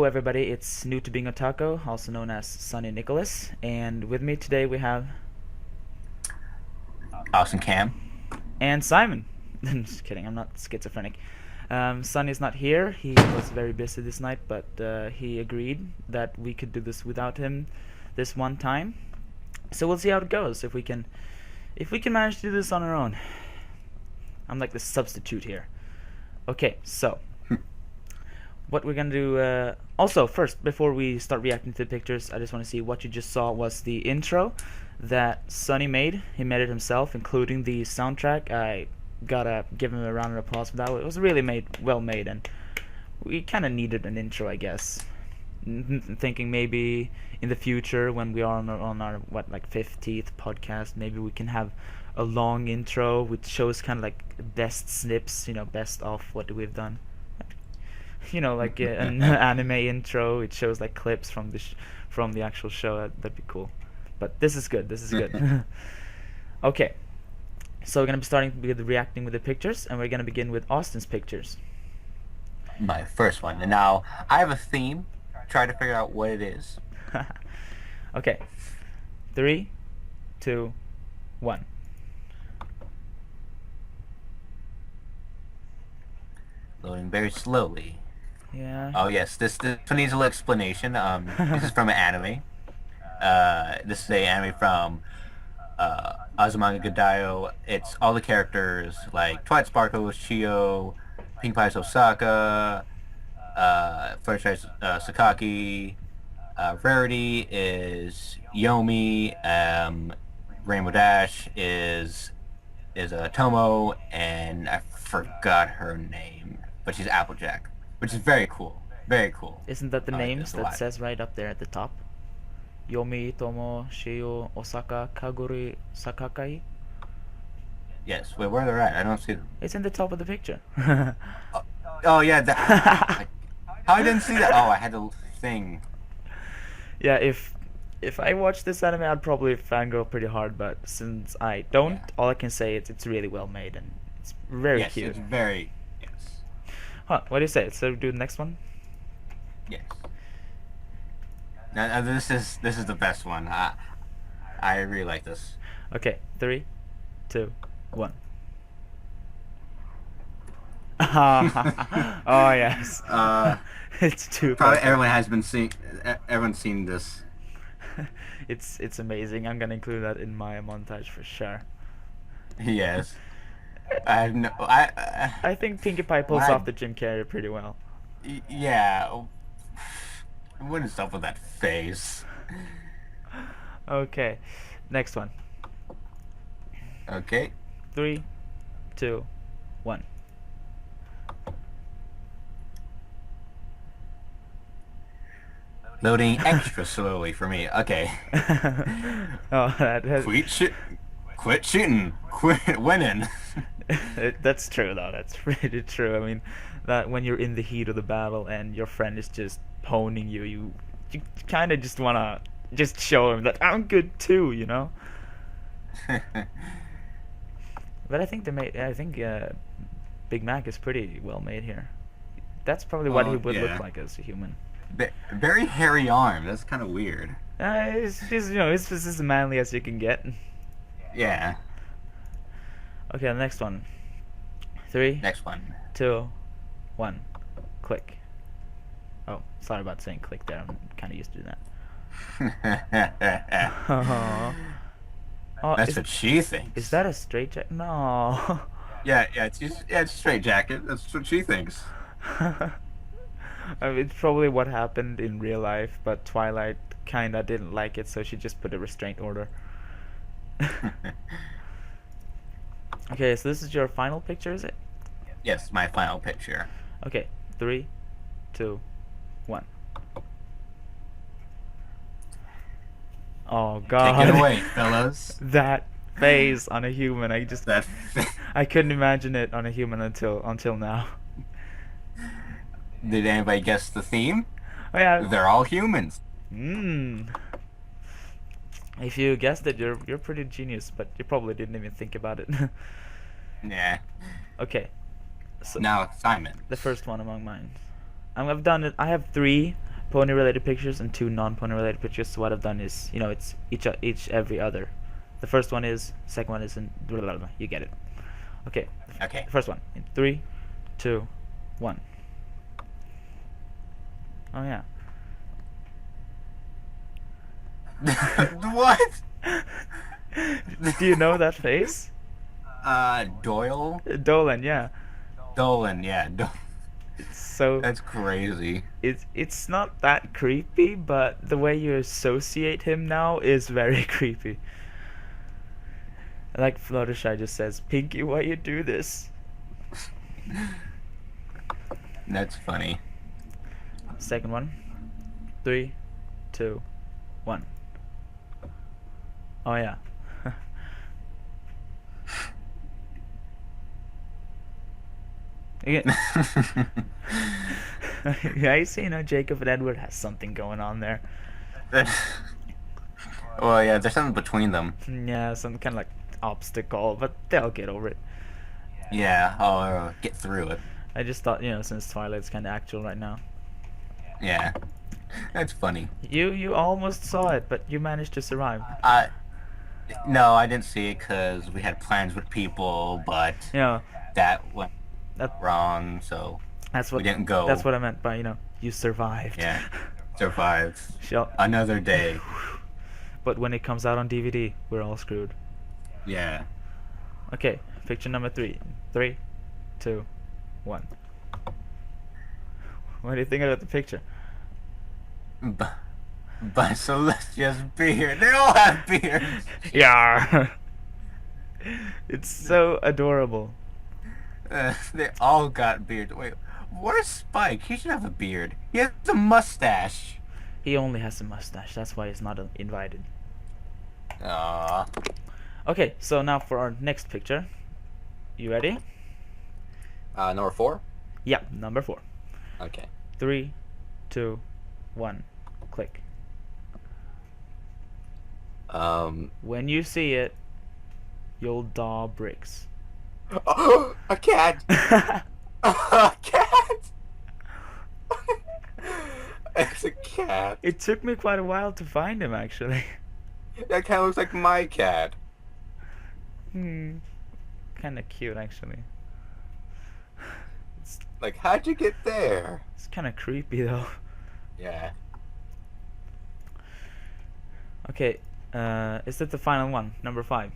everybody, it's new to being a taco, also known as Sonny Nicholas, and with me today we have Awesome Cam. and Simon. Just kidding, I'm not schizophrenic. Sonny's not here. He was very busy this night, but he agreed that we could do this without him this one time. So we'll see how it goes. If we can manage to do this on our own. I'm like the substitute here. Okay, so what we're gonna do. Also, first, before we start reacting to the pictures, I just want to see what you just saw was the intro that Sonny made. He made it himself, including the soundtrack. I gotta give him a round of applause for that. It was really well made, and we kind of needed an intro, I guess. Thinking maybe in the future when we are on our what, like 50th podcast, maybe we can have a long intro which shows kind of like best snips, best of what we've done. Like an anime intro. It shows like clips from from the actual show. That'd be cool. But this is good. This is good. Okay. So we're gonna be starting with reacting with the pictures, and we're gonna begin with Austin's pictures. My first one. And now, I have a theme. Try to figure out what it is. Okay. 3, 2, 1. Loading very slowly. Yeah. Oh yes, this one needs a little explanation. This is from an anime. This is an anime from Azumanga Daioh. It's all the characters like Twilight Sparkle, Chio, Pink Pie's Osaka, Fluttershy's Sakaki. Rarity is Yomi. Rainbow Dash is Tomo, and I forgot her name, but she's Applejack, which is very cool. Very cool. Isn't that the I like names this a that lot. says right up there at the top? Yomi, Tomo, Shio, Osaka, Kaguri, Sakakai. Yes. Wait, where they're at? I don't see them. It's in the top of the picture. Oh yeah. How I didn't see that? Oh, I had the thing. Yeah, if I watched this anime, I'd probably fangirl pretty hard, but since I don't, Yeah. all I can say is it's really well made and it's very Yes, cute. it's very. Yes. Huh, what do you say? So do the next one? Yes. Now, this is the best one. I really like this. Okay, 3, 2, 1. Oh yes. It's too Probably perfect. everyone's seen this. It's amazing. I'm gonna include that in my montage for sure. Yes. I think Pinkie Pie pulls When I- off the Jim Carrey pretty well. Yeah. What is up with that face? Okay, next one. Okay. 3, 2, 1. Loading extra slowly for me. Okay. Oh, that has, Quit shooting. Quit winning. that's true though. That's really true. I mean, that when you're in the heat of the battle and your friend is just honing you, you kind of just wanna just show him that I'm good too, But I think Big Mac is pretty well made here. That's probably what he would yeah. look like as a human. Very hairy arm. That's kind of weird. It's as manly as you can get. Yeah. Okay, the next one. 3, Next one. 2, 1. Click. Oh, sorry about saying click there. I'm kind of used to that. Oh, That's what she thinks. is that a straight jacket? No. Yeah, it's a straight jacket. That's what she thinks. I mean, it's probably what happened in real life, but Twilight kinda didn't like it, so she just put a restraint order. Okay, so this is your final picture, is it? Yes, my final picture. Okay, 3, 2, 1. Oh God! Take it away, fellas. That face on a human, That. I couldn't imagine it on a human until now. Did anybody guess the theme? Oh yeah. They're all humans. If you guessed it, you're pretty genius, but you probably didn't even think about it. Yeah. Okay. So Now Simon. the first one among mine. I've done it. I have 3, pony related pictures and 2 non-pony related pictures. So what I've done is, it's each every other. The first one is, second one isn't. Blah, blah, blah. You get it. Okay. Okay. The first one in 3, 2, 1. Oh yeah. What? Do you know that face? Doyle? Dolan, yeah. Dolan, yeah. So That's crazy. it's not that creepy, but the way you associate him now is very creepy. Like Fluttershy just says, "Pinky, why you do this?" That's funny. Second one. 3, 2, 1. Oh yeah. Again. Yeah, you see, Jacob and Edward has something going on there. Well, yeah, there's something between them. Yeah, some kind of like obstacle, but they'll get over it. Yeah, I'll get through it. I just thought, since Twilight's kind of actual right now. Yeah, that's funny. You almost saw it, but you managed to survive. No, I didn't see it because we had plans with people, but that went wrong, so that's what we didn't go. That's what I meant by, you survived. Yeah, survived. Shall- Another day. But when it comes out on DVD, we're all screwed. Yeah. Okay, picture number 3. 3, 2, 1. What do you think about the picture? By Celestia's beard. They all have beards. Yeah. It's so adorable. They all got beards. Wait, where's Spike? He should have a beard. He has a mustache. He only has a mustache. That's why he's not invited. Aww. Okay, so now for our next picture. You ready? Number 4? Yeah, number 4. Okay. 3, 2, 1. Click. When you see it, you'll daw bricks. Oh, a cat! A cat! It's a cat. It took me quite a while to find him, actually. That cat looks like my cat. Kind of cute, actually. Like, how'd you get there? It's kind of creepy, though. Yeah. Okay, is that the final one? Number 5.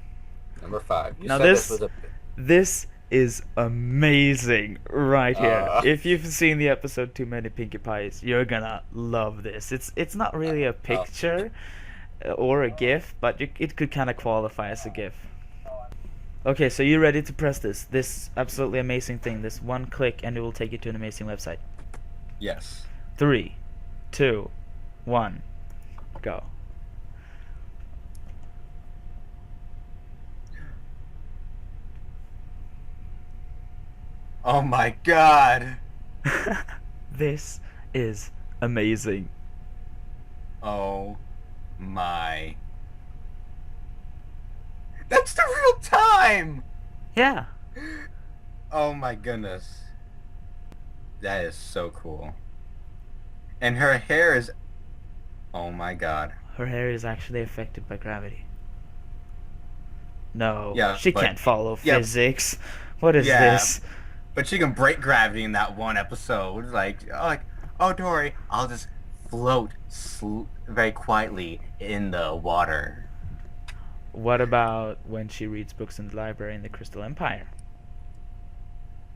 Number 5. You Now said this- this was a... This is amazing right here. If you've seen the episode Too Many Pinkie Pies, you're gonna love this. It's not really a picture or a GIF, but it could kind of qualify as a GIF. Okay, so you're ready to press this absolutely amazing thing. This one click and it will take you to an amazing website. Yes. 3, 2, 1, go. Oh my god. This is amazing. Oh my. That's the real time! Yeah. Oh my goodness. That is so cool. And her hair is... Oh my god. Her hair is actually affected by gravity. No, Yeah, she but- can't follow yeah. physics. What is Yeah. this? But she can break gravity in that one episode. Oh, Dory, I'll just float very quietly in the water. What about when she reads books in the library in the Crystal Empire?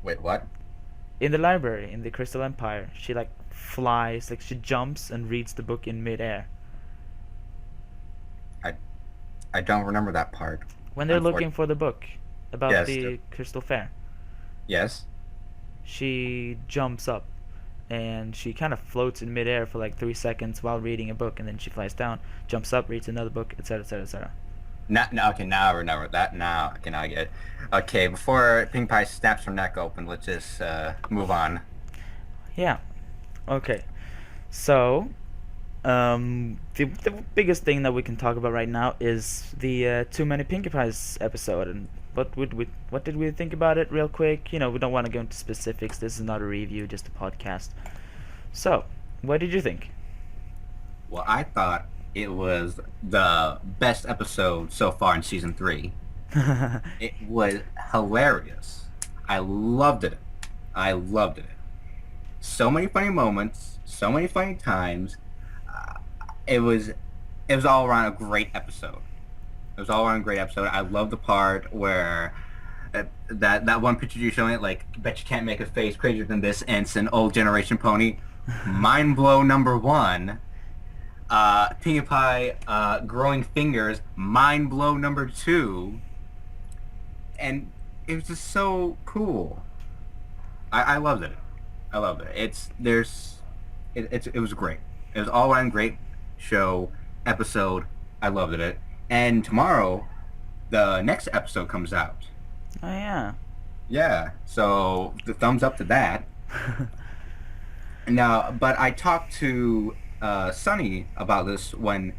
Wait, what? In the library in the Crystal Empire, she like flies, like she jumps and reads the book in midair. I don't remember that part. When they're looking for the book about Yes, the Crystal Fair, Yes? she jumps up and she kind of floats in midair for like 3 seconds while reading a book, and then she flies down, jumps up, reads another book, etc., etc., etc. Okay, now I remember that. Now I get it. Okay, before Pink Pie snaps her neck open, let's just move on. Yeah. Okay. So, the biggest thing that we can talk about right now is the Too Many Pinkie Pies episode, and what did we think about it, real quick? We don't want to go into specifics. This is not a review, just a podcast. So, what did you think? Well, I thought it was the best episode so far in season 3. It was hilarious. I loved it. I loved it. So many funny moments, so many funny times. Uh, it was all around a great episode. It was all around a great episode. I love the part where that one picture you showing it, like, bet you can't make a face crazier than this, and it's an old generation pony. Mind blow number 1. Pinkie Pie growing fingers. Mind blow number 2. And it was just so cool. I loved it. I loved it. It was great. It was all around great show, episode. I loved it. And tomorrow, the next episode comes out. Oh yeah. Yeah. So the thumbs up to that. Now, but I talked to Sonny about this when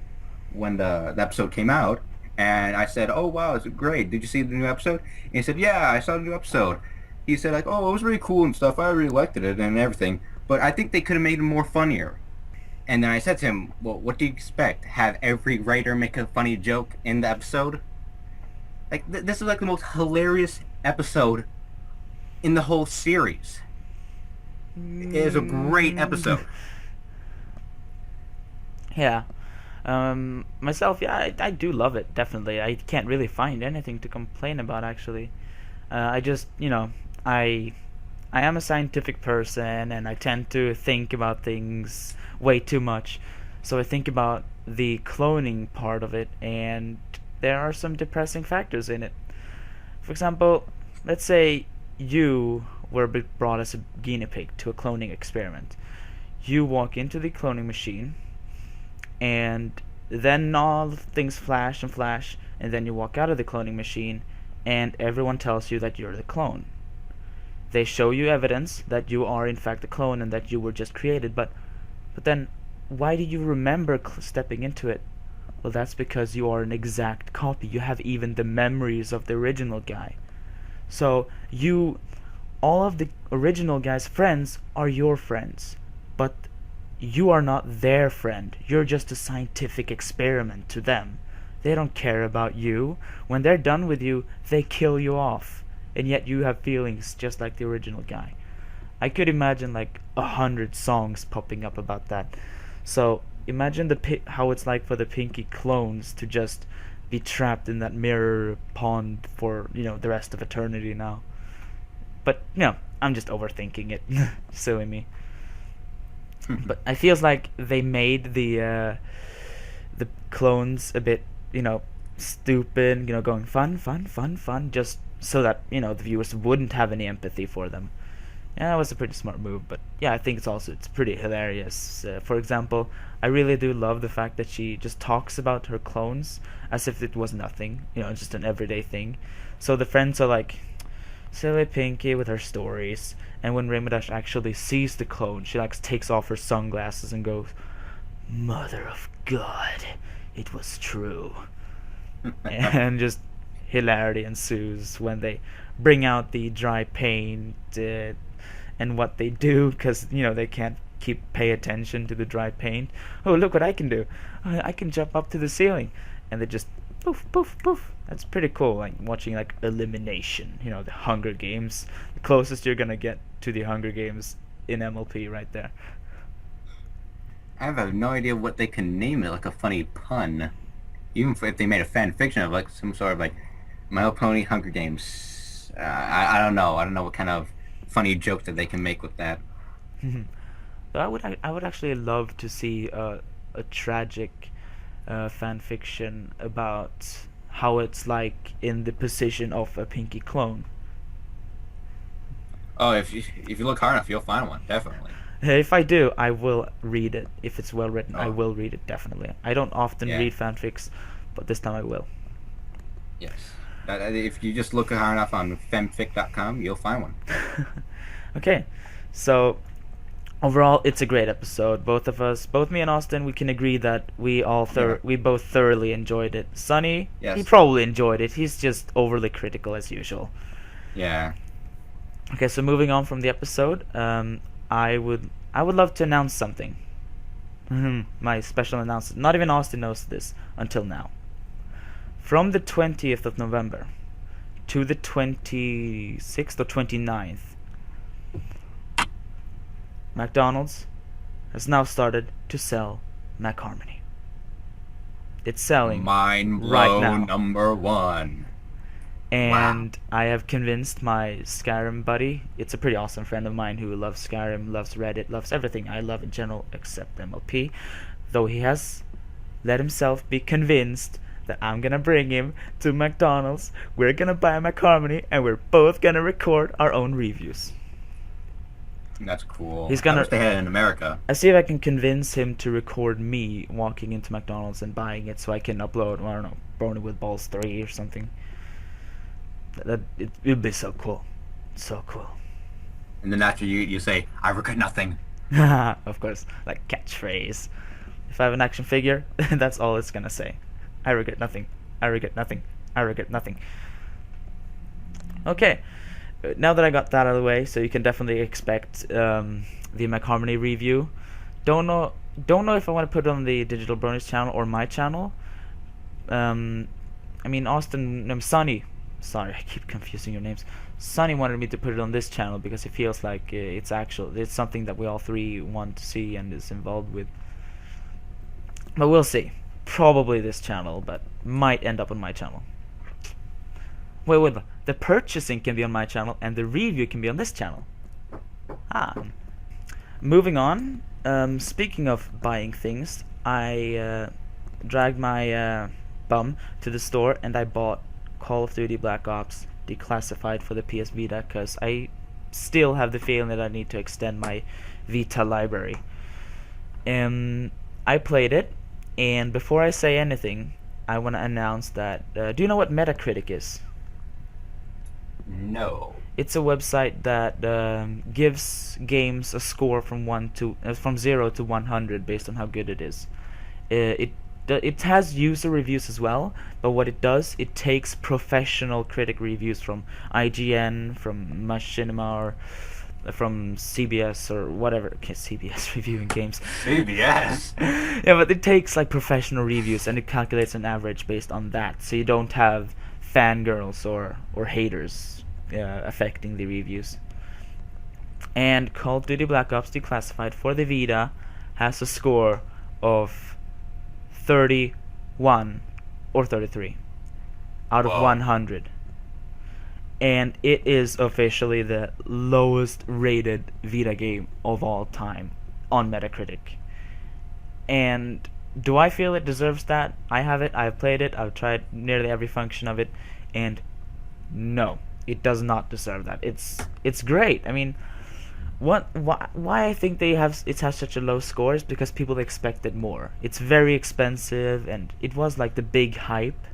the episode came out, and I said, "Oh wow, it's great. Did you see the new episode?" And he said, "Yeah, I saw the new episode." He said, like, "Oh, it was really cool and stuff. I really liked it and everything, but I think they could have made it more funnier." And then I said to him, "Well, what do you expect? Have every writer make a funny joke in the episode? Like, this is like the most hilarious episode in the whole series. It is a great episode." Yeah. Myself, yeah, I do love it, definitely. I can't really find anything to complain about, actually. I just, I am a scientific person, and I tend to think about things way too much. So I think about the cloning part of it, and there are some depressing factors in it. For example, let's say you were brought as a guinea pig to a cloning experiment. You walk into the cloning machine, and then all things flash and flash, and then you walk out of the cloning machine, and everyone tells you that you're the clone. They show you evidence that you are in fact the clone and that you were just created, but then why do you remember stepping into it? Well, that's because you are an exact copy. You have even the memories of the original guy. So all of the original guy's friends are your friends, but you are not their friend. You're just a scientific experiment to them. They don't care about you. When they're done with you, they kill you off. And yet you have feelings just like the original guy. I could imagine like 100 songs popping up about that. So imagine how it's like for the Pinkie clones to just be trapped in that mirror pond for, the rest of eternity now. But, I'm just overthinking it. Silly me. But I feels like they made the clones a bit, stupid, going fun, just so that, the viewers wouldn't have any empathy for them. Yeah, that was a pretty smart move, but yeah, I think it's pretty hilarious. For example, I really do love the fact that she just talks about her clones as if it was nothing, just an everyday thing. So the friends are like, silly Pinkie with her stories, and when Rainbow Dash actually sees the clone, she takes off her sunglasses and goes, "Mother of God, it was true." And just hilarity ensues when they bring out the dry paint and what they do, because they can't pay attention to the dry paint. "Oh, look what I can do! I can jump up to the ceiling," and they just poof, poof, poof. That's pretty cool, like watching elimination. The Hunger Games, the closest you're gonna get to the Hunger Games in MLP, right there. I have no idea what they can name it, like a funny pun. Even if they made a fan fiction of some sort of My Little Pony Hunger Games. I don't know. I don't know what kind of funny joke that they can make with that. I would actually love to see a tragic fan fiction about how it's like in the position of a Pinkie clone. Oh, if you look hard enough, you'll find one, definitely. If I do, I will read it. If it's well written, I Oh. will read it, definitely. I don't often read fanfics, but this time I will. Yes. If you just look hard enough on femfic.com, you'll find one. Okay, so overall, it's a great episode. Both me and Austin, we can agree that we both thoroughly enjoyed it. Sonny, Yes. he probably enjoyed it. He's just overly critical as usual. Yeah. Okay, so moving on from the episode, I would love to announce something. My special announcement. Not even Austin knows this until now. From the 20th of November to the 26th or 29th, McDonald's has now started to sell McHarmony. It's selling Mind blow right now. number one. And I have convinced my Skyrim buddy. It's a pretty awesome friend of mine who loves Skyrim, loves Reddit, loves everything I love in general except MLP. Though he has let himself be convinced that I'm gonna bring him to McDonald's. We're gonna buy McHarmony, and we're both gonna record our own reviews. That's cool. He's gonna- I wish they had it in America. I see if I can convince him to record me walking into McDonald's and buying it, so I can upload, I don't know, Brony with Balls 3 or something. It'd be so cool. So cool. And then after you say, I regret nothing. Of course, like catchphrase. If I have an action figure, that's all it's gonna say. I regret nothing. I regret nothing. I regret nothing. Okay, now that I got that out of the way, so you can definitely expect the McHarmony review. Don't know if I want to put it on the Digital Bronies channel or my channel. I mean, Sonny. Sorry, I keep confusing your names. Sonny wanted me to put it on this channel because he feels like it's something that we all three want to see and is involved with. But we'll see. Probably this channel, but might end up on my channel. Wait. The purchasing can be on my channel and the review can be on this channel. Moving on. Speaking of buying things, I dragged my bum to the store and I bought Call of Duty Black Ops Declassified for the PS Vita because I still have the feeling that I need to extend my Vita library. I played it, and before I say anything, I want to announce that. Do you know what Metacritic is? No. It's a website that gives games a score from 0 to 100 based on how good it is. It has user reviews as well, but what it does, it takes professional critic reviews from IGN, from Machinima, or from CBS or whatever. Okay, CBS reviewing games. CBS? Yeah, but it takes like professional reviews and it calculates an average based on that, so you don't have fangirls or haters affecting the reviews. And Call of Duty Black Ops Declassified for the Vita has a score of 31 or 33 out of 100, and it is officially the lowest rated Vita game of all time on Metacritic. And do I feel it deserves that? I have it, I've played it, I've tried nearly every function of it, and no, it does not deserve that. It's great. I mean, why I think it has such a low score is because people expected more. It's very expensive, and it was like the big hype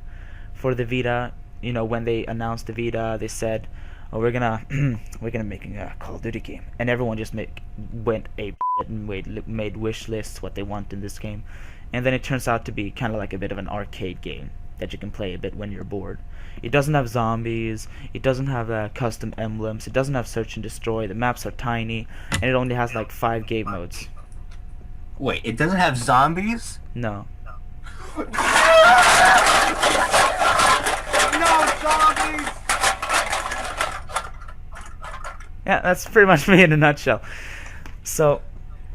for the Vita. You know, when they announced the Vita, they said, "Oh, we're gonna make a Call of Duty game," and everyone just went ape shit and made wish lists what they want in this game, and then it turns out to be kind of like a bit of an arcade game that you can play a bit when you're bored. It doesn't have zombies, it doesn't have custom emblems, it doesn't have search and destroy, the maps are tiny, and it only has like 5 game modes. Wait, it doesn't have zombies? No. No zombies! Yeah, that's pretty much me in a nutshell. So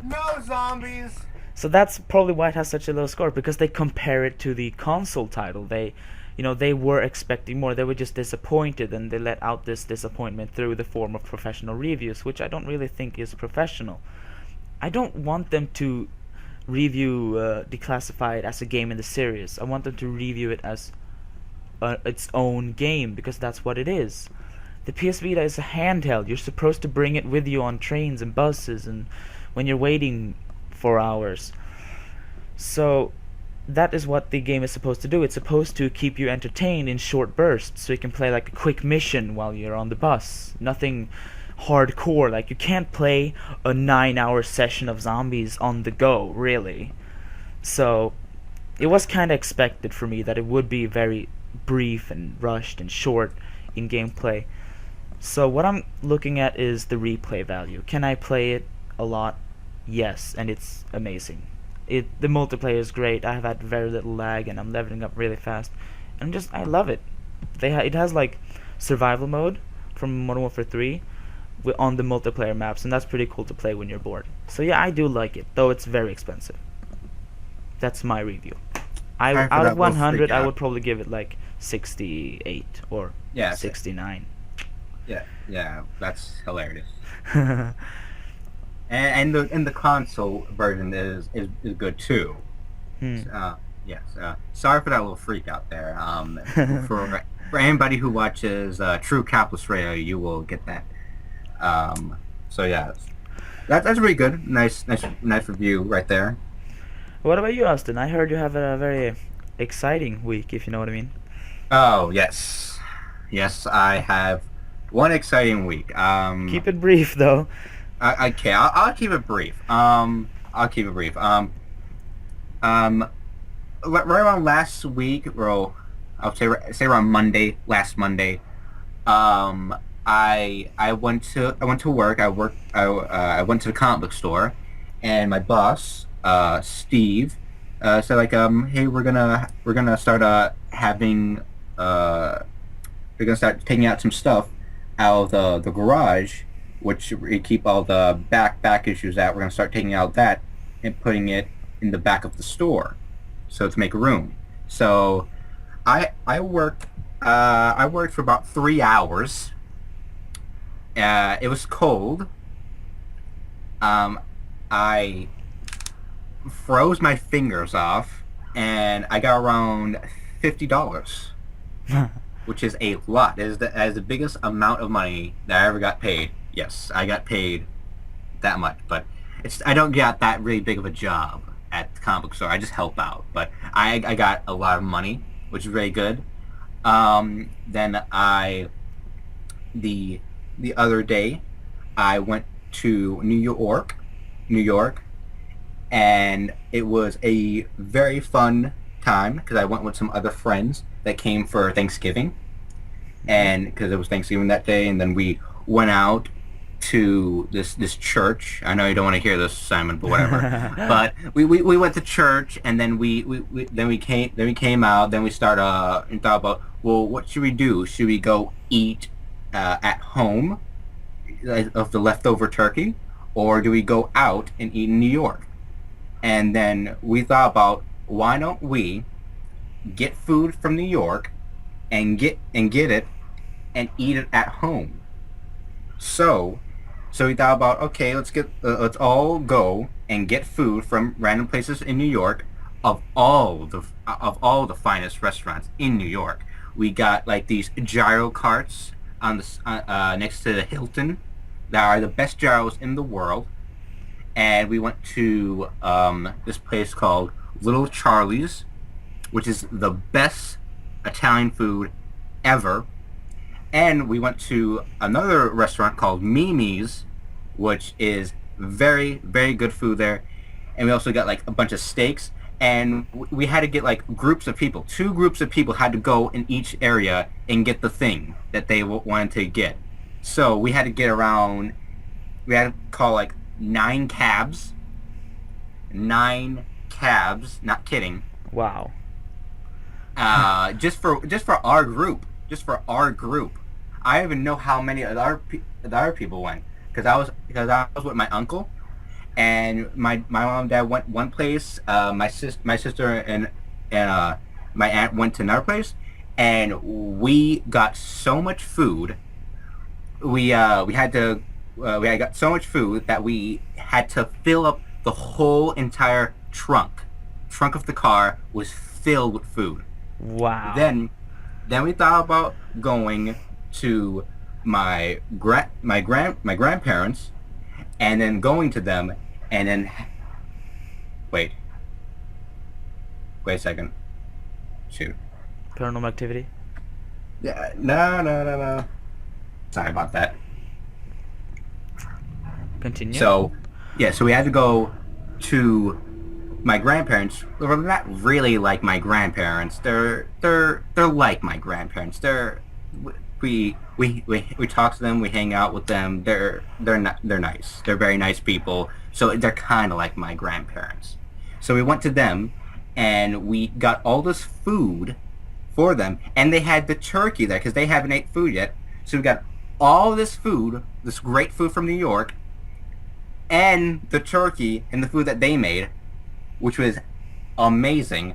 No zombies! So that's probably why it has such a low score, because they compare it to the console title. They were expecting more. They were just disappointed, and they let out this disappointment through the form of professional reviews, which I don't really think is professional. I don't want them to review Declassified as a game in the series. I want them to review it as its own game, because that's what it is. The PS Vita is a handheld. You're supposed to bring it with you on trains and buses and when you're waiting for hours. So that is what the game is supposed to do. It's supposed to keep you entertained in short bursts, so you can play like a quick mission while you're on the bus. Nothing hardcore. Like, you can't play a 9-hour session of zombies on the go, really. So it was kind of expected for me that it would be very brief and rushed and short in gameplay. So what I'm looking at is the replay value. Can I play it a lot? Yes, and it's amazing. The multiplayer is great. I have had very little lag, and I'm leveling up really fast, and I love it. It has like survival mode from Modern Warfare 3 on the multiplayer maps, and that's pretty cool to play when you're bored. So yeah, I do like it, though it's very expensive. That's my review. Sorry for Out that of little 100, freak I out. would probably give it like 68 or Yeah, 69. Yeah, that's hilarious. And the console version is good too. Hmm. Yes. Sorry for that little freak out there. For anybody who watches True Capitalist Radio, you will get that. So yeah, that's really good. Nice review right there. What about you, Austin? I heard you have a very exciting week, if you know what I mean. Oh yes, I have one exciting week. Keep it brief, though. Okay, I'll keep it brief. I'll keep it brief. Right around last week, or I'll say around Monday, last Monday. I went to work. I went to the comic book store, and my boss, Steve, said like, hey, we're gonna start having we're gonna start taking out some stuff out of the garage, which we keep all the back issues at. We're gonna start taking out that and putting it in the back of the store, so to make room. So I worked for about 3 hours. It was cold. I froze my fingers off, and I got around $50, which is a lot. That is the biggest amount of money that I ever got paid. Yes, I got paid that much, but I don't get that really big of a job at the comic book store. I just help out, but I got a lot of money, which is really good. Then the other day, I went to New York, and it was a very fun time because I went with some other friends that came for Thanksgiving, and because it was Thanksgiving that day, and then we went out to this church. I know you don't want to hear this, Simon, but whatever. But we went to church, and then we came out. Then we started and thought about, well, what should we do? Should we go eat at home of the leftover turkey, or do we go out and eat in New York? And then we thought about, why don't we get food from New York and get it and eat it at home? So we thought about, okay, let's all go and get food from random places in New York of all the finest restaurants in New York. We got like these gyro carts on the next to the Hilton that are the best gyros in the world, and we went to this place called Little Charlie's, which is the best Italian food ever. And we went to another restaurant called Mimi's, which is very, very good food there. And we also got like a bunch of steaks. And we had to get like groups of people. 2 groups of people had to go in each area and get the thing that they wanted to get. So we had to we had to call like 9 cabs. 9 cabs, not kidding. Wow. Just for our group. Just for our group. I don't even know how many of the other people went, because I was with my uncle, and my mom and dad went one place. My sister and my aunt went to another place, and we got so much food. We got so much food that we had to fill up the whole entire trunk of the car was filled with food. Wow. Then we thought about going to my grandparents, and then going to them, and then wait a second. Shoot. Paranormal Activity. Yeah. No. Sorry about that. Continue. So we had to go to my grandparents. Well, they're not really like my grandparents. They're like my grandparents. We talk to them. We hang out with them. They're nice. They're very nice people. So they're kind of like my grandparents. So we went to them, and we got all this food for them, and they had the turkey there because they haven't ate food yet. So we got all this food, this great food from New York, and the turkey and the food that they made, which was amazing.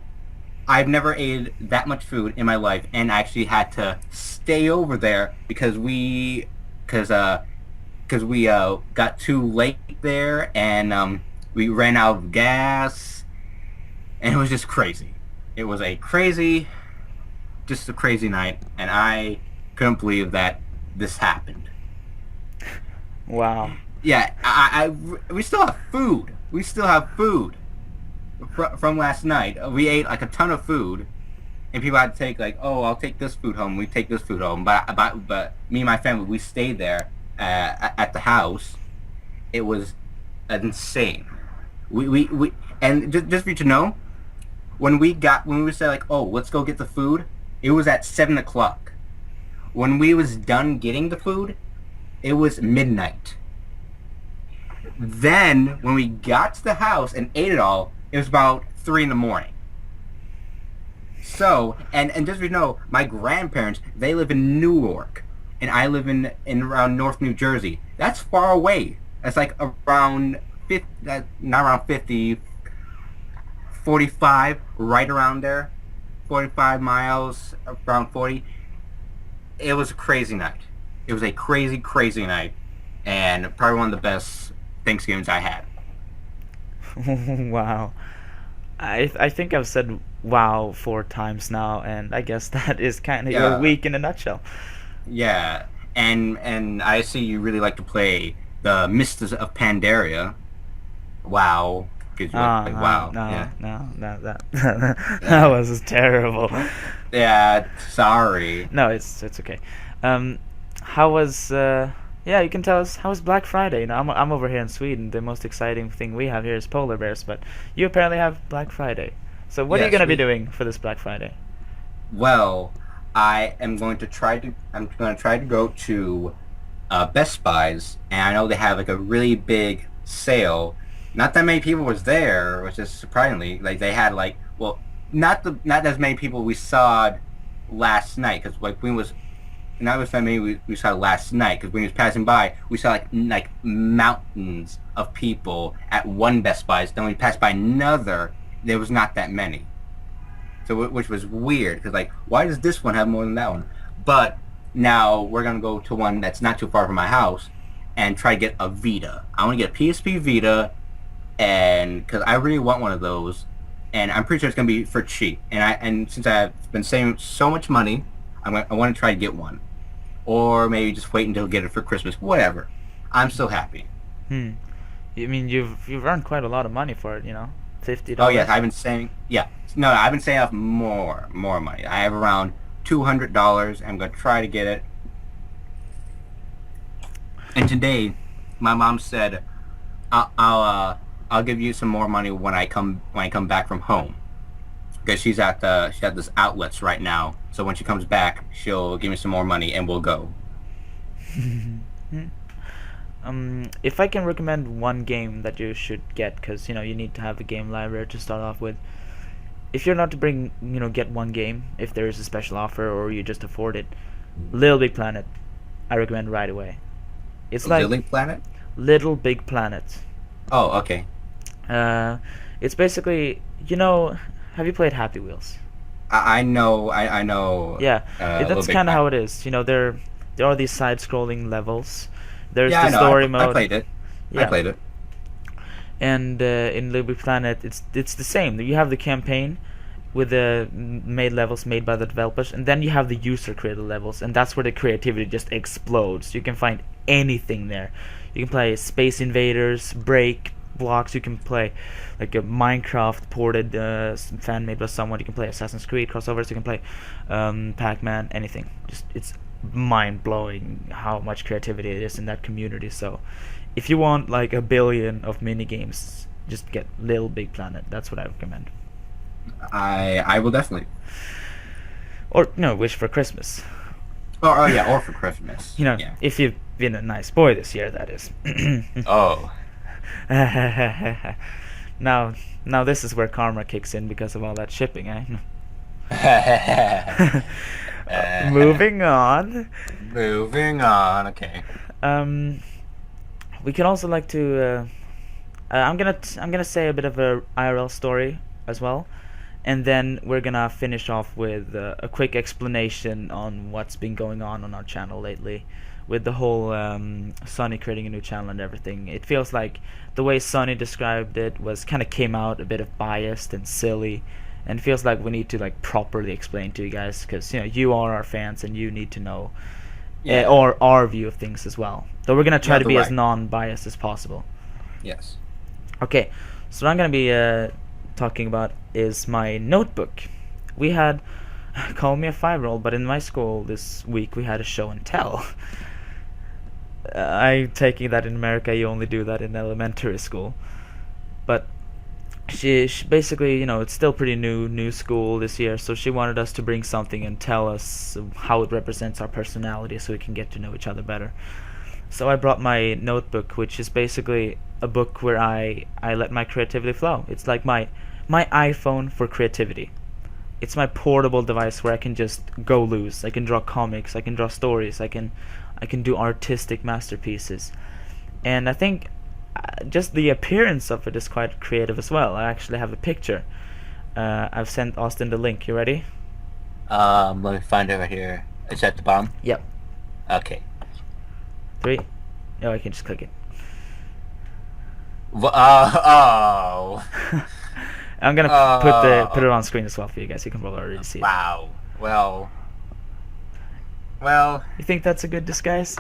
I've never ate that much food in my life, and I actually had to stay over there because we got too late there, and we ran out of gas, and it was just crazy. It was just a crazy night, and I couldn't believe that this happened. Wow. Yeah, we still have food. We still have food from last night. We ate like a ton of food, and people had to take like, oh, I'll take this food home. We take this food home, but me and my family, we stayed there at the house. It was insane. We and just for you to know, when we said like, oh, let's go get the food, it was at 7:00. When we was done getting the food, it was midnight. Then when we got to the house and ate it all, it was about 3 a.m. So, and just so you know, my grandparents, they live in Newark, and I live in around North New Jersey. That's far away. That's like around 50, not around 50, 45, right around there. 45 miles, around 40. It was a crazy night. It was a crazy, crazy night, and probably one of the best Thanksgivings I had. Wow. I think I've said wow 4 times now, and I guess that is kind of your week in a nutshell. Yeah, and I see you really like to play the Mists of Pandaria. Wow. Wow. No, that was terrible. Yeah, sorry. No, it's okay. How was yeah, you can tell us how was Black Friday. You know, I'm over here in Sweden. The most exciting thing we have here is polar bears, but you apparently have Black Friday. So what are you going to be doing for this Black Friday? Well, I'm going to try to go to Best Buys, and I know they have like a really big sale. Not that many people was there, which is surprisingly, like they had like, well, not as many people we saw last night, because like not as many we saw last night, because when we was passing by, we saw like mountains of people at one Best Buys. Then we passed by another, there was not that many. So which was weird, because like, why does this one have more than that one? But now we're gonna go to one that's not too far from my house and try to get a Vita. I want to get a PSP Vita, and because I really want one of those, and I'm pretty sure it's gonna be for cheap. And since I've been saving so much money, I want to try to get one, or maybe just wait until get it for Christmas. Whatever. I'm so happy. I mean, you've earned quite a lot of money for it, you know, $50. Oh yeah, I've been saving. Yeah, no, I've been saving up more money. I have around $200. I'm gonna try to get it. And today, my mom said, I'll give you some more money when I come back from home, because she's at this outlets right now. So when she comes back, she'll give me some more money and we'll go. If I can recommend one game that you should get, because you know you need to have a game library to start off with. If you're not to get one game, if there is a special offer or you just afford it, Little Big Planet, I recommend right away. It's like Little Big Planet. Little Big Planet. Oh, okay. It's basically, have you played Happy Wheels? I know. Yeah, that's kind of how it is. You know, there are these side-scrolling levels. There's the story mode. I played it. Yeah. I played it. And in Little Big Planet, it's the same. You have the campaign with the made levels made by the developers, and then you have the user-created levels, and that's where the creativity just explodes. You can find anything there. You can play Space Invaders, Break, Blocks. You can play like a Minecraft ported fan made by someone. You can play Assassin's Creed crossovers. You can play Pac-Man, anything. Just it's mind-blowing how much creativity it is in that community. So if you want like a billion of mini games, just get Little Big Planet. That's what I recommend. I will definitely. Or wish for Christmas. Oh yeah, or for Christmas. Yeah. If you've been a nice boy this year, that is. Oh. Now this is where karma kicks in because of all that shipping, eh? Moving on. Moving on. Okay. We can also like to. I'm gonna say a bit of a IRL story as well, and then we're gonna finish off with a quick explanation on what's been going on our channel lately, with the whole Sonny creating a new channel and everything. It feels like the way Sonny described it was kind of came out a bit of biased and silly, and feels like we need to like properly explain to you guys, because you are our fans and you need to know or our view of things as well. So we're gonna try to be as non-biased as possible. Yes. Okay, so what I'm gonna be talking about is my notebook. We had, call me a 5-year-old, but in my school this week we had a show and tell. I'm taking that in America you only do that in elementary school, but she basically, it's still pretty new school this year, so she wanted us to bring something and tell us how it represents our personality so we can get to know each other better. So I brought my notebook, which is basically a book where I let my creativity flow. It's like my iPhone for creativity. It's my portable device where I can just go loose. I can draw comics, I can draw stories, I can do artistic masterpieces. And I think just the appearance of it is quite creative as well. I actually have a picture. I've sent Austin the link. You ready? Let me find it right here. It's at the bottom? Yep. Okay. 3. Oh, I can just click it. Oh. I'm gonna put it on screen as well for you guys. You can probably already see it. Wow. Well. You think that's a good disguise?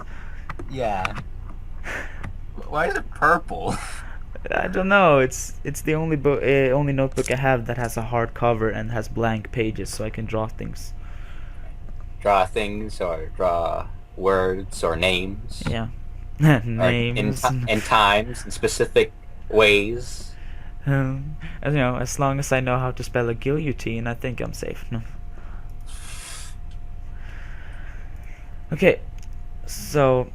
Yeah. Why is it purple? I don't know. It's the only notebook I have that has a hard cover and has blank pages, so I can draw things. Draw things or draw words or names. Yeah. Names. In times, in specific ways. As long as I know how to spell a guillotine, I think I'm safe. No. Okay, so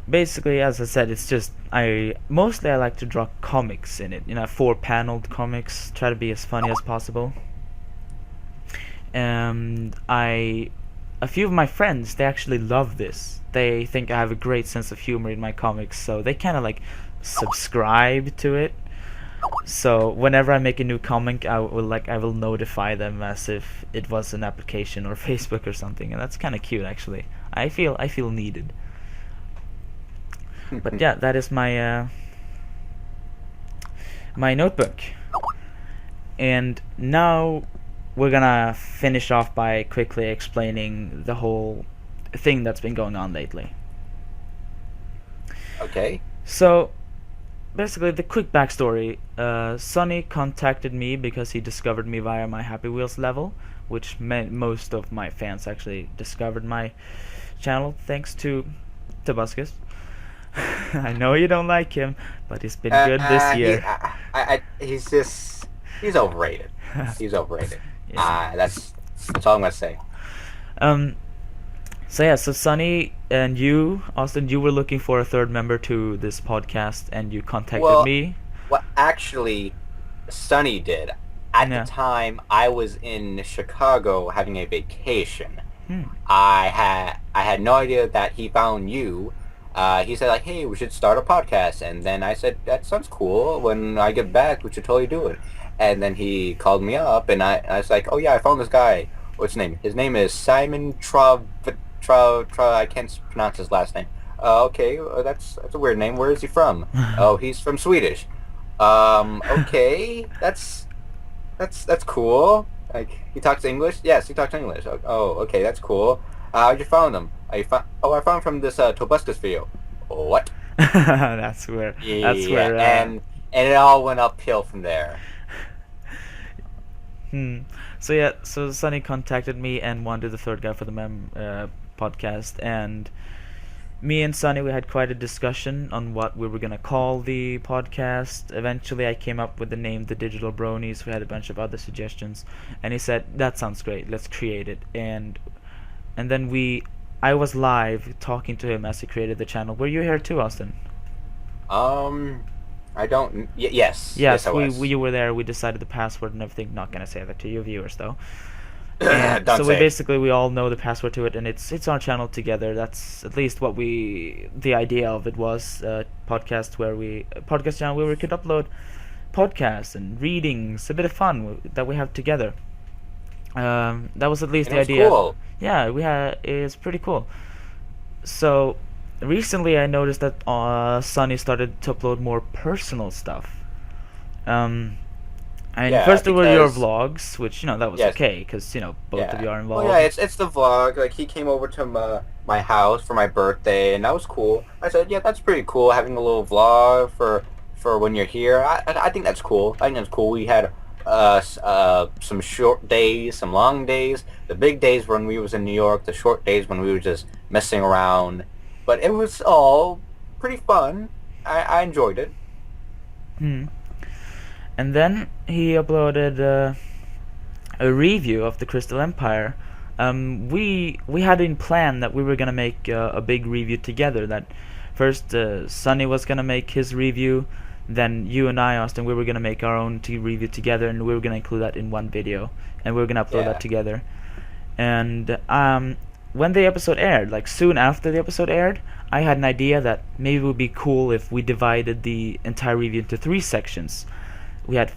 basically, as I said, it's just I like to draw comics in it. 4-paneled comics. Try to be as funny as possible. And a few of my friends, they actually love this. They think I have a great sense of humor in my comics, so they kind of like subscribe to it. So whenever I make a new comic, I will notify them as if it was an application or Facebook or something, and that's kind of cute actually. I feel needed. But yeah, that is my my notebook. And now we're gonna finish off by quickly explaining the whole thing that's been going on lately. Okay. So basically, the quick backstory. Sonny contacted me because he discovered me via my Happy Wheels level, which meant most of my fans actually discovered my channel thanks to Tobuscus. I know you don't like him, but he's been good this year. He's overrated. He's overrated. Yeah. That's all I'm gonna say. So Sonny and you, Austin, you were looking for a third member to this podcast, and you contacted me. Well, actually, Sonny did. At the time, I was in Chicago having a vacation. I had no idea that he found you. He said, like, hey, we should start a podcast. And then I said, that sounds cool. When I get back, we should totally do it. And then he called me up, and I was like, oh, yeah, I found this guy. What's his name? His name is Simon I can't pronounce his last name. Okay, that's a weird name. Where is he from? Oh, he's from Swedish. Okay, that's cool. Like, he talks English? Yes, he talks English. Oh, okay, that's cool. How'd you found him? I found him from this Tobuscus video. What? That's where. And it all went uphill from there. So Sonny contacted me and wanted the third guy for the podcast, and me and Sonny, we had quite a discussion on what we were gonna call the podcast. Eventually I came up with the name The Digital Bronies. We had a bunch of other suggestions, and he said, that sounds great, let's create it. And then I was live talking to him as he created the channel. Were you here too, Austin? I don't. Yes. Yes, I was. you were there. We decided the password and everything. Not gonna say that to you viewers though. And Don't so say. we all know the password to it, and it's our channel together. That's at least what the idea of it was. Podcast channel where we could upload podcasts and readings, a bit of fun that we have together. That was at least And the it was idea. cool. Yeah, it's pretty cool. So recently, I noticed that Sonny started to upload more personal stuff. And Yeah, first there were your because- vlogs, which that was Yes. okay because both of you are involved. Well, yeah, it's the vlog. Like he came over to my house for my birthday, and that was cool. I said, yeah, that's pretty cool having a little vlog for when you're here. I think that's cool. I think that's cool. We had some short days, some long days. The big days when we was in New York. The short days when we were just messing around. But it was all pretty fun. I enjoyed it. And then he uploaded a review of the Crystal Empire. We had in plan that we were gonna make a big review together. That first Sonny was gonna make his review, then you and I, Austin, we were gonna make our own review together, and we were gonna include that in one video, and we were gonna upload Yeah. that together. And when the episode aired, like soon after the episode aired, I had an idea that maybe it would be cool if we divided the entire review into 3 sections. We had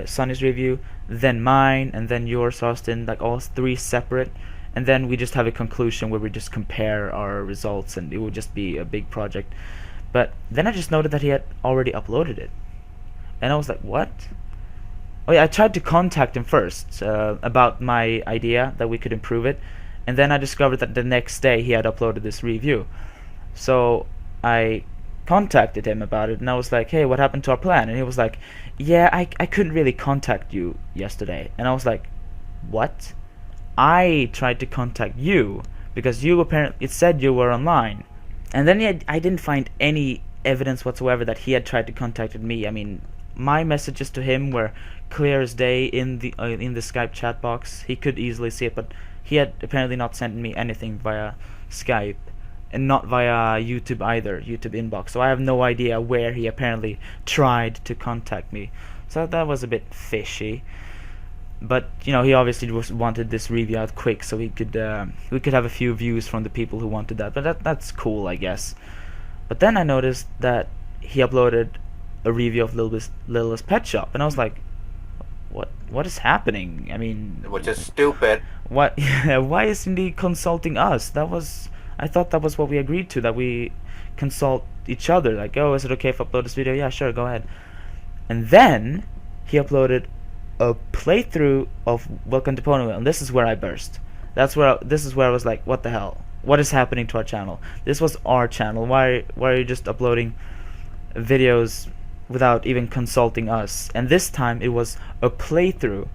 Sonny's review, then mine, and then yours, Austin, like all 3 separate, and then we just have a conclusion where we just compare our results, and it would just be a big project. But then I just noted that he had already uploaded it, and I was like, what? Oh yeah, I tried to contact him first about my idea that we could improve it, and then I discovered that the next day he had uploaded this review. So I contacted him about it, and I was like, hey, what happened to our plan? And he was like, yeah, I couldn't really contact you yesterday. And I was like, what? I tried to contact you because it said you were online. And then I didn't find any evidence whatsoever that he had tried to contact me. I mean, my messages to him were clear as day in the Skype chat box. He could easily see it, but he had apparently not sent me anything via Skype, and not via YouTube either, YouTube inbox. So I have no idea where he apparently tried to contact me. So that was a bit fishy. But he obviously wanted this review out quick, so we could have a few views from the people who wanted that. But that's cool, I guess. But then I noticed that he uploaded a review of Littlest Pet Shop, and I was like, what is happening? I mean, Which is stupid. what? Why isn't he consulting us? I thought that was what we agreed to, that we consult each other. Like, oh, is it okay if I upload this video? Yeah, sure, go ahead. And then he uploaded a playthrough of Welcome to Ponyville, and this is where I burst. This is where I was like, what the hell? What is happening to our channel? This was our channel. Why are you just uploading videos without even consulting us? And this time it was a playthrough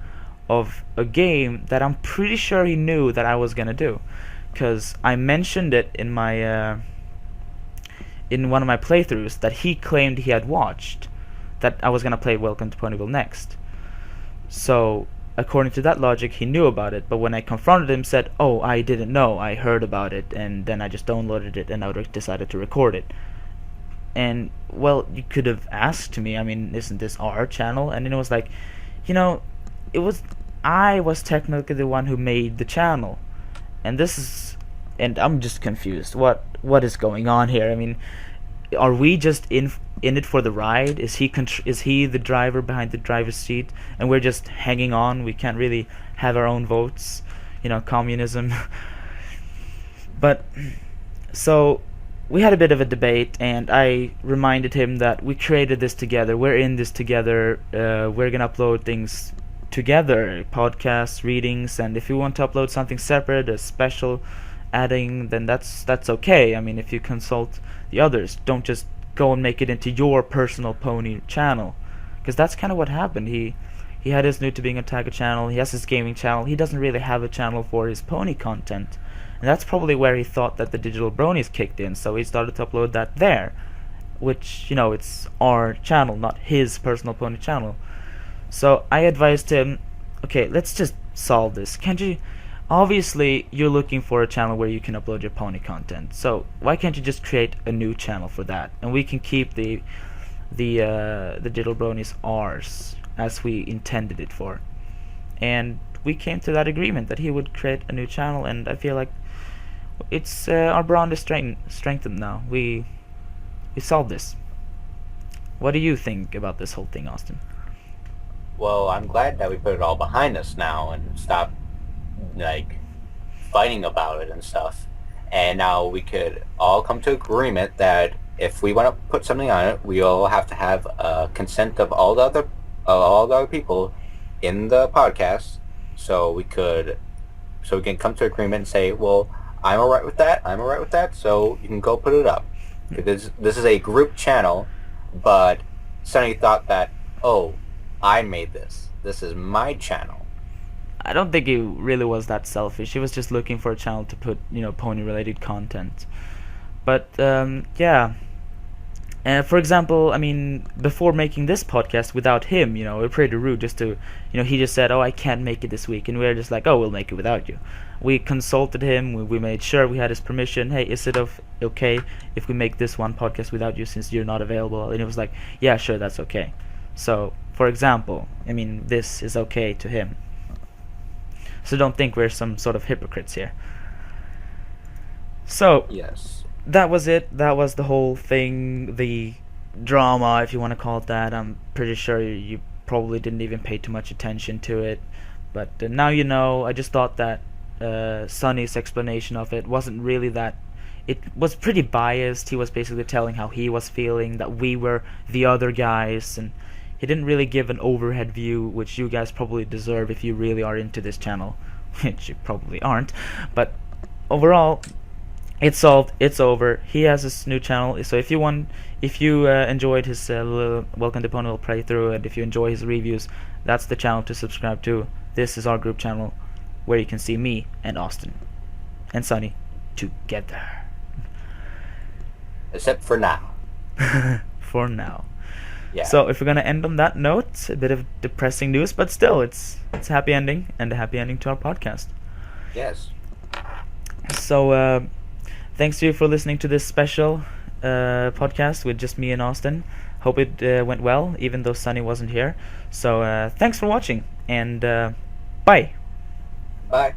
of a game that I'm pretty sure he knew that I was gonna do, because I mentioned it in my in one of my playthroughs that he claimed he had watched, that I was gonna play Welcome to Ponyville next. So according to that logic, he knew about it, but when I confronted him, said, oh, I didn't know, I heard about it, and then I just downloaded it and I decided to record it. And well, you could have asked me, I mean, isn't this our channel? And then it was like, I was technically the one who made the channel, and I'm just confused. What is going on here? I mean, are we just in it for the ride? Is he the driver behind the driver's seat, and we're just hanging on? We can't really have our own votes, communism. But so we had a bit of a debate, and I reminded him that we created this together. We're in this together. We're gonna upload things together, podcasts, readings, and if you want to upload something separate, a special adding, then that's okay. I mean, if you consult the others, don't just go and make it into your personal pony channel, because that's kind of what happened. He had his New to Being a Tiger channel, he has his gaming channel, he doesn't really have a channel for his pony content, and that's probably where he thought that the digital bronies kicked in, so he started to upload that there, which, it's our channel, not his personal pony channel. So I advised him, okay, let's just solve this. Can't you, obviously you're looking for a channel where you can upload your pony content, so why can't you just create a new channel for that, and we can keep the the Digital Bronies ours as we intended it for, and we came to that agreement that he would create a new channel, and I feel like it's our bond is strengthened now. We solved this. What do you think about this whole thing, Austin? Well, I'm glad that we put it all behind us now and stopped, like, fighting about it and stuff. And now we could all come to agreement that if we want to put something on it, we all have to have consent of all the other people in the podcast, so we can come to agreement and say, well, I'm alright with that, so you can go put it up. Because this is a group channel, but Sonny thought that, oh, I made this. This is my channel. I don't think he really was that selfish. He was just looking for a channel to put, pony-related content. But, yeah. For example, I mean, before making this podcast without him, we're pretty rude just to, he just said, oh, I can't make it this week. And we're just like, oh, we'll make it without you. We consulted him. We made sure we had his permission. Hey, is it okay if we make this one podcast without you since you're not available? And he was like, yeah, sure, that's okay. So, for example, I mean, this is okay to him. So don't think we're some sort of hypocrites here. So, yes, that was it. That was the whole thing, the drama, if you want to call it that. I'm pretty sure you probably didn't even pay too much attention to it. But now you know. I just thought that Sonny's explanation of it wasn't really that. It was pretty biased. He was basically telling how he was feeling, that we were the other guys, and he didn't really give an overhead view, which you guys probably deserve if you really are into this channel, which you probably aren't. But overall, it's solved. It's over. He has his new channel. So if you enjoyed his little Welcome to Ponyville playthrough, and if you enjoy his reviews, that's the channel to subscribe to. This is our group channel, where you can see me and Austin and Sonny together. except for now. For now. Yeah. So if we're gonna end on that note, a bit of depressing news, but still, it's a happy ending, and a happy ending to our podcast. Yes. So thanks to you for listening to this special podcast with just me and Austin. Hope it went well, even though Sonny wasn't here. So thanks for watching, and bye. Bye.